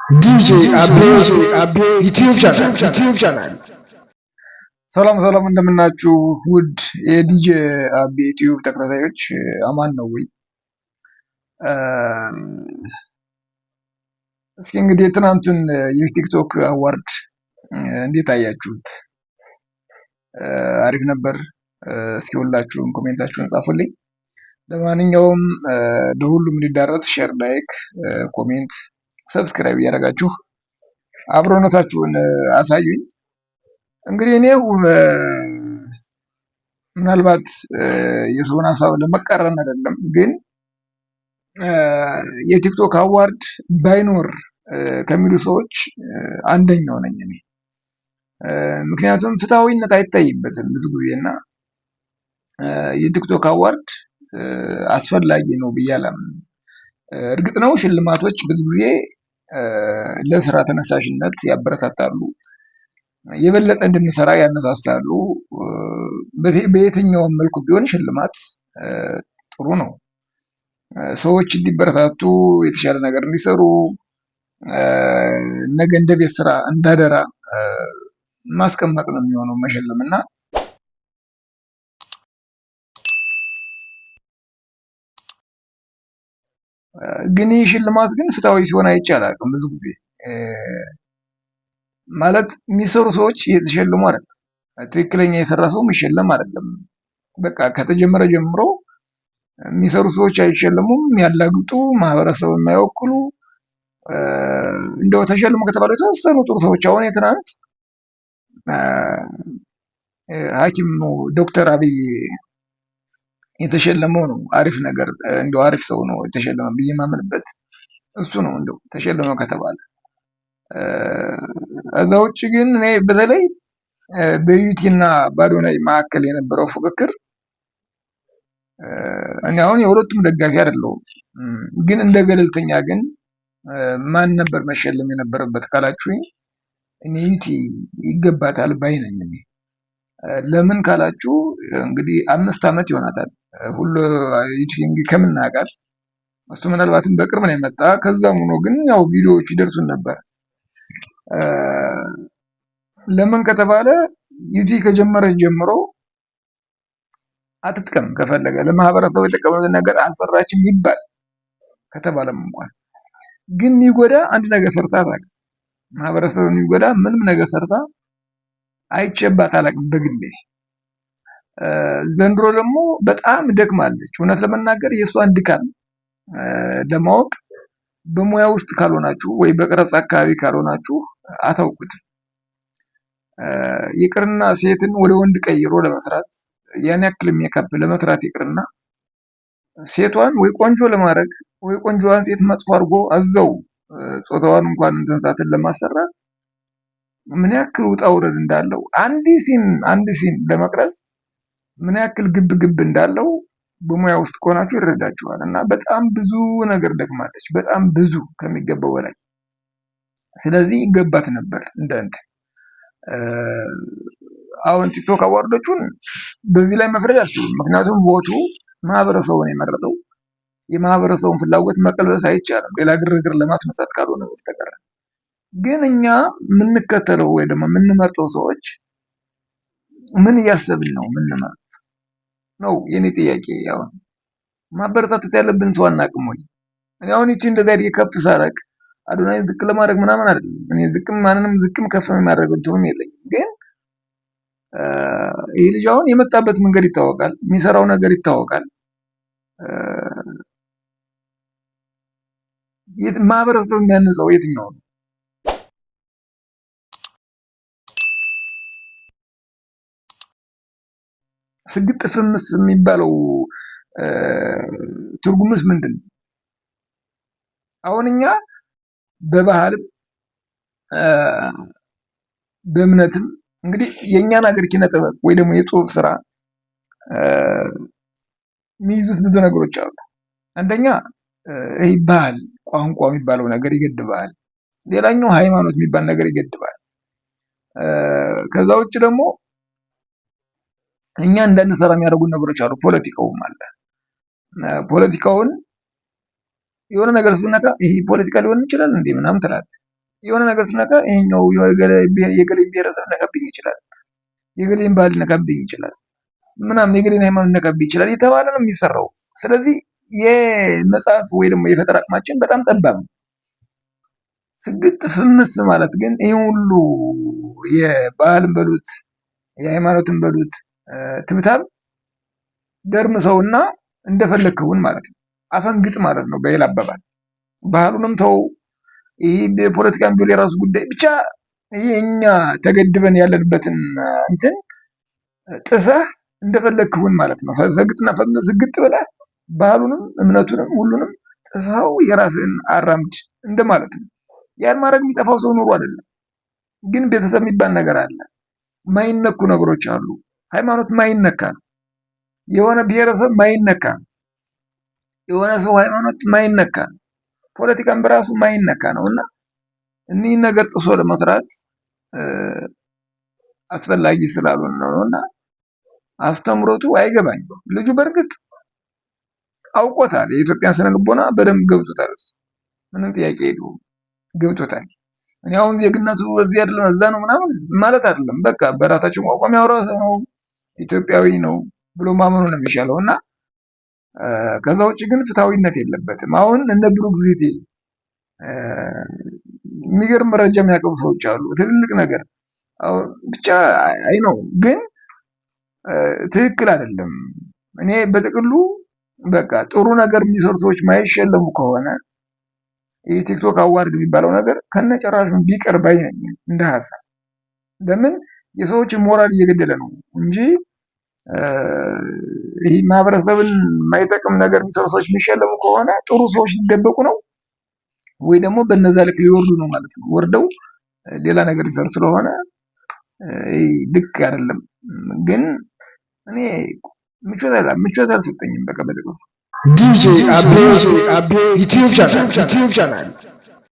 ዲጄ አቤ ዩቲዩብ ቻናል። ሰላም እንደምናችሁ ውድ የዲጄ አቤ ዩቲዩብ ተከታታዮች አማን ነው ወይ? እስኪ እንግዲህ የትናንቱን የቲክቶክ አዋርድ እንዴት አያችሁት? አሪፍ ነበር? እስኪ ሁላችሁም ኮሜንታችሁን ጻፉልኝ። ለማንኛውም ለሁሉም እንዲዳረስ ሼር፣ ላይክ፣ ኮሜንት፣ ሰብስክራይብ እያደረጋችሁ አብሮነታችሁን አሳዩኝ። እንግዲህ እኔ ምናልባት የሰውን ሀሳብ ለመቃረን አይደለም፣ ግን የቲክቶክ አዋርድ ባይኖር ከሚሉ ሰዎች አንደኛው ነኝ እኔ። ምክንያቱም ፍትሐዊነት አይታይበትም ብዙ ጊዜ እና የቲክቶክ አዋርድ አስፈላጊ ነው ብዬ አላምንም። እርግጥ ነው ሽልማቶች ብዙ ጊዜ ለስራ ተነሳሽነት ያበረታታሉ፣ የበለጠ እንድንሰራ ያነሳሳሉ። በየትኛውም መልኩ ቢሆን ሽልማት ጥሩ ነው። ሰዎች እንዲበረታቱ፣ የተሻለ ነገር እንዲሰሩ፣ ነገ እንደ ቤት ስራ እንዳደራ ማስቀመጥ ነው የሚሆነው መሸለም እና ግን ይህ ሽልማት ግን ፍትሐዊ ሲሆን አይቼ አላውቅም። ብዙ ጊዜ ማለት የሚሰሩ ሰዎች እየተሸለሙ አይደለም፣ ትክክለኛ የሰራ ሰው የሚሸለም አይደለም። በቃ ከተጀመረ ጀምሮ የሚሰሩ ሰዎች አይሸለሙም። የሚያላግጡ፣ ማህበረሰብ የማይወክሉ እንደው ተሸልሙ ከተባለ የተወሰኑ ጥሩ ሰዎች። አሁን የትናንት ሐኪም ዶክተር አብይ የተሸለመው ነው አሪፍ ነገር፣ እንደው አሪፍ ሰው ነው የተሸለመው ብዬ የማምንበት እሱ ነው እንደው ተሸለመው ከተባለ። ከዛ ውጭ ግን እኔ በተለይ በዩቲ እና በአዶናይ መካከል የነበረው ፉክክር እኔ አሁን የሁለቱም ደጋፊ አይደለሁም፣ ግን እንደ ገለልተኛ ግን ማን ነበር መሸለም የነበረበት ካላችሁኝ እኔ ዩቲ ይገባታል ባይ ነኝ እኔ። ለምን ካላችሁ እንግዲህ 5 ዓመት ይሆናታል ሁሉ ዩቲ እንግዲህ ከምናውቃት፣ እሱ ምናልባትም በቅርብ ነው የመጣ። ከዛም ሆኖ ግን ያው ቪዲዮዎቹ ይደርሱን ነበር። ለምን ከተባለ ዩቲ ከጀመረ ጀምሮ አትጥቀም ከፈለገ ለማህበረሰቡ የጠቀመውን ነገር አልሰራችም ይባል ከተባለም እንኳን ግን የሚጎዳ አንድ ነገር ሰርታ አታውቅም። ማህበረሰቡን የሚጎዳ ምንም ነገር ሰርታ አይቼባት አላውቅም በግሌ። ዘንድሮ ደግሞ በጣም ደክማለች። እውነት ለመናገር የእሷን ድካም ለማወቅ በሙያ ውስጥ ካልሆናችሁ ወይ በቀረጻ አካባቢ ካልሆናችሁ አታውቁትም። ይቅርና ሴትን ወደ ወንድ ቀይሮ ለመስራት ያን ያክል ሜካፕ ለመስራት ይቅርና ሴቷን ወይ ቆንጆ ለማድረግ ወይ ቆንጆዋን ሴት መጥፎ አድርጎ አዘው ጾታዋን እንኳን እንትን ለማሰራት ምን ያክል ውጣ ውረድ እንዳለው አንድ ሲን ለመቅረጽ ምን ያክል ግብ እንዳለው በሙያ ውስጥ ከሆናችሁ ይረዳችኋል። እና በጣም ብዙ ነገር ደክማለች፣ በጣም ብዙ ከሚገባው በላይ። ስለዚህ ይገባት ነበር እንደንተ። አሁን ቲክቶክ አዋርዶቹን በዚህ ላይ መፍረድ አልችልም፣ ምክንያቱም ቦቱ ማህበረሰቡን የመረጠው የማህበረሰቡን ፍላጎት መቀልበስ አይቻልም፣ ሌላ ግርግር ለማስነሳት ካልሆነ በስተቀር። ግን እኛ የምንከተለው ወይ ደግሞ የምንመርጠው ሰዎች ምን እያሰብን ነው የምንመርጥ ነው የኔ ጥያቄ። ያው ማበረታታት ያለብን ሰው አናውቅም ወይ? እኔ አሁን ይቺ እንደዛ ከፍ ሳረቅ አዶናይ ዝቅ ለማድረግ ምናምን አይደለም። እኔ ማንንም ዝቅም ከፍ የሚያደርገው እንትኑም የለኝም። ግን ይህ ልጅ አሁን የመጣበት መንገድ ይታወቃል፣ የሚሰራው ነገር ይታወቃል። ማህበረሰቡ የሚያንጸው የትኛው ነው? ስግጥ ፍምስ የሚባለው ትርጉምስ ምንድን ነው? አሁን እኛ በባህልም በእምነትም እንግዲህ የእኛን ሀገር ኪነ ጥበብ ወይ ደግሞ የጽሁፍ ስራ የሚይዙት ብዙ ነገሮች አሉ። አንደኛ ይህ ባህል ቋንቋ የሚባለው ነገር ይገድባል። ሌላኛው ሃይማኖት የሚባል ነገር ይገድባል። ከዛ ውጭ ደግሞ እኛ እንዳንሰራ የሚያደርጉን ነገሮች አሉ። ፖለቲካውም አለ። ፖለቲካውን የሆነ ነገር ስነካ ይሄ ፖለቲካ ሊሆን ይችላል እንዴ ምናምን ትላለህ። የሆነ ነገር ስነካ ይሄኛው የገሌን ብሔረሰብ ሊነካብኝ ይችላል፣ የገሌን ባህል ሊነካብኝ ይችላል፣ ምናምን የገሌን ሃይማኖት ሊነካብኝ ይችላል የተባለ ነው የሚሰራው። ስለዚህ የመጽሐፍ ወይ ደግሞ የፈጠራ አቅማችን በጣም ጠባብ ነው። ስግጥ ፍምስ ማለት ግን ይህ ሁሉ የባህልን በሉት የሃይማኖትን በሉት ትብታብ ደርምሰውና እንደፈለግከውን ማለት ነው አፈንግጥ ማለት ነው። በሌላ አባባል ባህሉንም ተው፣ ይህ ፖለቲካን ቢሆን የራሱ ጉዳይ ብቻ። ይህ እኛ ተገድበን ያለንበትን እንትን ጥሰህ እንደፈለግክውን ማለት ነው። ሰግጥና ስግጥ ብለህ ባህሉንም እምነቱንም ሁሉንም ጥሰው የራስን አራምድ እንደማለት ነው። ያን ማድረግ የሚጠፋው ሰው ኑሮ አይደለም። ግን ቤተሰብ የሚባል ነገር አለ። ማይነኩ ነገሮች አሉ። ሃይማኖት ማይነካ ነው። የሆነ ብሔረሰብ ማይነካ ነው። የሆነ ሰው ሃይማኖት ማይነካ ነው። ፖለቲካን በራሱ ማይነካ ነው እና እኒህን ነገር ጥሶ ለመስራት አስፈላጊ ስላልሆነ ነው እና አስተምሮቱ አይገባኝም። ልጁ በእርግጥ አውቆታል። የኢትዮጵያን ስነ ልቦና በደንብ ገብቶታል። ምንም ጥያቄ የለውም፣ ገብቶታል። እኔ አሁን ዜግነቱ እዚህ አይደለም እዛ ነው ምናምን ማለት አይደለም። በቃ በራሳቸው ቋንቋ የሚያወራ ነው፣ ኢትዮጵያዊ ነው ብሎ ማመኑ ነው የሚሻለው እና ከዛ ውጭ ግን ፍትሐዊነት የለበትም። አሁን እነ ብሩክ ጊዜ የሚገርም መረጃ የሚያቀርቡ ሰዎች አሉ። ትልልቅ ነገር ብቻ አይ ነው ግን ትክክል አይደለም። እኔ በጥቅሉ በቃ ጥሩ ነገር የሚሰሩ ሰዎች ማይሸለሙ ከሆነ የቲክቶክ አዋርድ የሚባለው ነገር ከነጨራሹን ቢቀር ባይ ነኝ እንደ ሀሳብ። ለምን የሰዎችን ሞራል እየገደለ ነው እንጂ ይህ ማህበረሰብን የማይጠቅም ነገር የሚሰሩ ሰዎች የሚሸለሙ ከሆነ ጥሩ ሰዎች ሊደበቁ ነው ወይ ደግሞ በነዛ ልክ ሊወርዱ ነው ማለት ነው። ወርደው ሌላ ነገር ሊሰሩ ስለሆነ ልክ አይደለም። ግን እኔ ምቾት አልሰጠኝም። በቃ በጥቅሉ ዲጄ አቤ ዩቲዩብ ቻናል